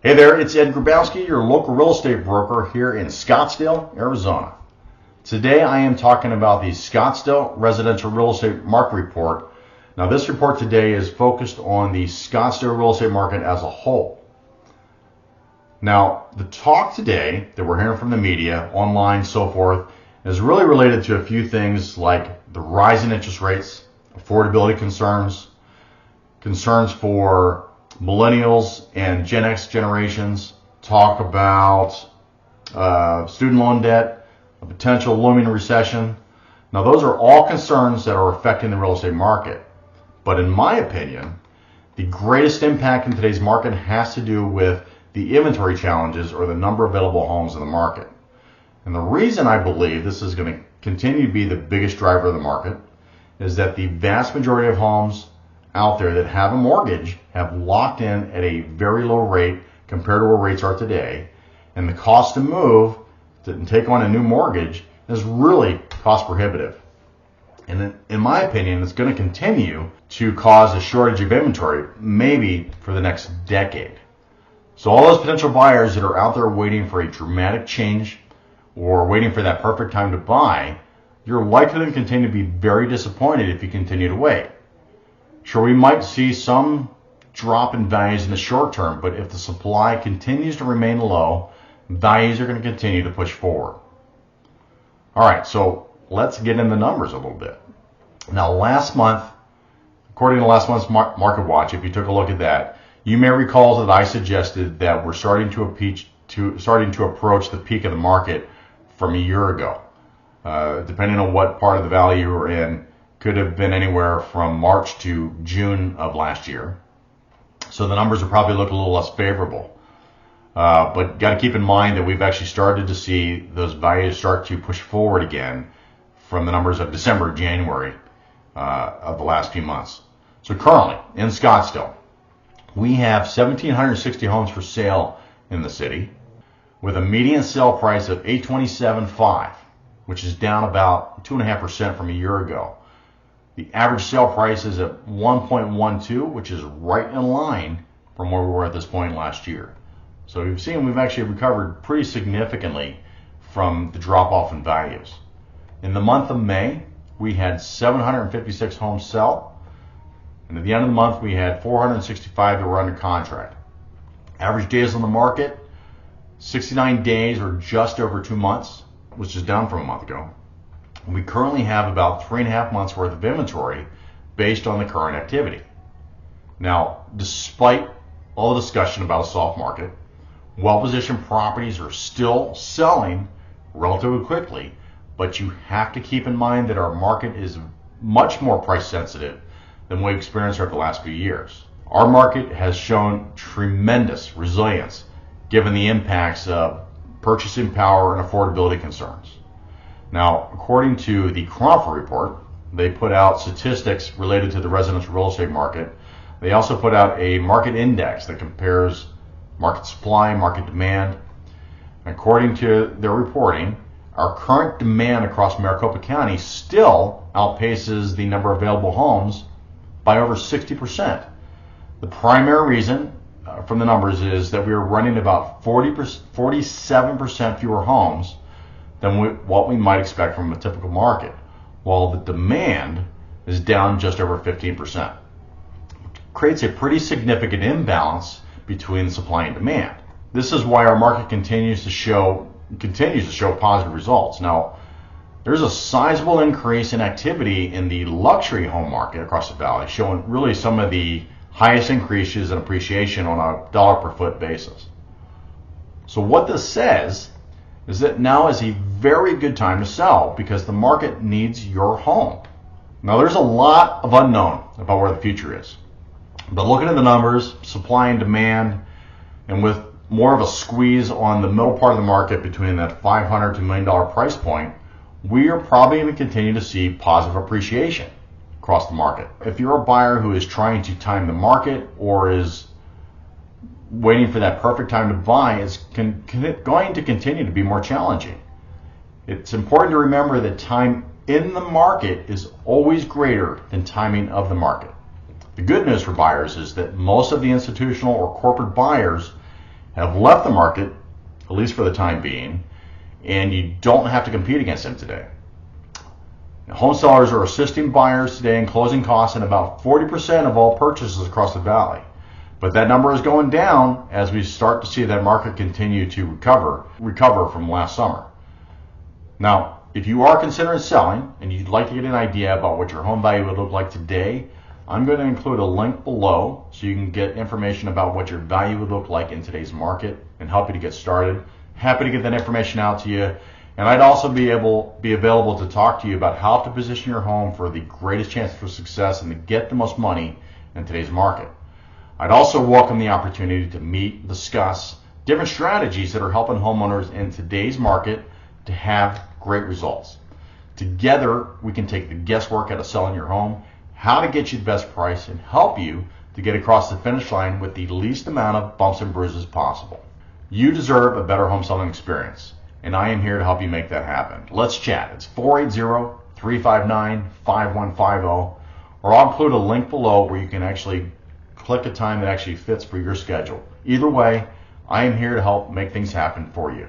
Hey there, it's Ed Grabowski, your local real estate broker here in Scottsdale, Arizona. Today I am talking about the Scottsdale Residential Real Estate Market Report. Now this report today is focused on the Scottsdale real estate market as a whole. Now the talk today that we're hearing from the media, online, so forth, is really related to a few things like the rise in interest rates, affordability concerns for millennials and Gen X generations, talk about student loan debt, a potential looming recession. Now those are all concerns that are affecting the real estate market. But in my opinion, the greatest impact in today's market has to do with the inventory challenges or the number of available homes in the market. And the reason I believe this is going to continue to be the biggest driver of the market is that the vast majority of homes out there that have a mortgage have locked in at a very low rate compared to where rates are today, and the cost to move to take on a new mortgage is really cost prohibitive. And in my opinion, it's going to continue to cause a shortage of inventory, maybe for the next decade. So all those potential buyers that are out there waiting for a dramatic change or waiting for that perfect time to buy, you're likely to continue to be very disappointed if you continue to wait. Sure, we might see some drop in values in the short term, but if the supply continues to remain low, values are going to continue to push forward. All right, so let's get in the numbers a little bit. Now, last month, according to last month's Market Watch, if you took a look at that, you may recall that I suggested that we're starting to approach the peak of the market from a year ago. Depending on what part of the valley you were in, could have been anywhere from March to June of last year. So the numbers will probably look a little less favorable. But got to keep in mind that we've actually started to see those values start to push forward again from the numbers of December, January of the last few months. So currently in Scottsdale, we have 1,760 homes for sale in the city with a median sale price of $827,500, which is down about 2.5% from a year ago. The average sale price is at 1.12, which is right in line from where we were at this point last year. So we've actually recovered pretty significantly from the drop off in values. In the month of May, we had 756 homes sell, and at the end of the month, we had 465 that were under contract. Average days on the market, 69 days or just over 2 months, which is down from a month ago. We currently have about 3.5 months worth of inventory based on the current activity. Now, despite all the discussion about a soft market, well-positioned properties are still selling relatively quickly, but you have to keep in mind that our market is much more price sensitive than we've experienced over the last few years. Our market has shown tremendous resilience given the impacts of purchasing power and affordability concerns. Now, according to the Cromford report, they put out statistics related to the residential real estate market. They also put out a market index that compares market supply, market demand. According to their reporting, our current demand across Maricopa County still outpaces the number of available homes by over 60%. The primary reason from the numbers is that we are running about 47% fewer homes than what we might expect from a typical market, while the demand is down just over 15%. It creates a pretty significant imbalance between supply and demand. This is why our market continues to show positive results. Now, there's a sizable increase in activity in the luxury home market across the valley, showing really some of the highest increases in appreciation on a dollar per foot basis. So what this says is that now is a very good time to sell because the market needs your home. Now there's a lot of unknown about where the future is. But looking at the numbers, supply and demand, and with more of a squeeze on the middle part of the market between that $500 to $1 million price point, we are probably going to continue to see positive appreciation across the market. If you're a buyer who is trying to time the market or is waiting for that perfect time to buy, it's going to continue to be more challenging. It's important to remember that time in the market is always greater than timing of the market. The good news for buyers is that most of the institutional or corporate buyers have left the market, at least for the time being, and you don't have to compete against them today. Now, home sellers are assisting buyers today in closing costs in about 40% of all purchases across the valley. But that number is going down as we start to see that market continue to recover from last summer. Now, if you are considering selling and you'd like to get an idea about what your home value would look like today, I'm going to include a link below so you can get information about what your value would look like in today's market and help you to get started. Happy to get that information out to you. And I'd also be available to talk to you about how to position your home for the greatest chance for success and to get the most money in today's market. I'd also welcome the opportunity to meet and discuss different strategies that are helping homeowners in today's market to have great results. Together, we can take the guesswork out of selling your home, how to get you the best price, and help you to get across the finish line with the least amount of bumps and bruises possible. You deserve a better home selling experience, and I am here to help you make that happen. Let's chat. It's 480-359-5150, or I'll include a link below where you can actually click a time that actually fits for your schedule. Either way, I am here to help make things happen for you.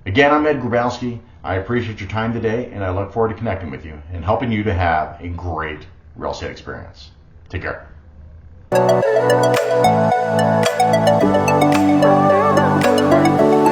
Again, I'm Ed Grabowski. I appreciate your time today, and I look forward to connecting with you and helping you to have a great real estate experience. Take care.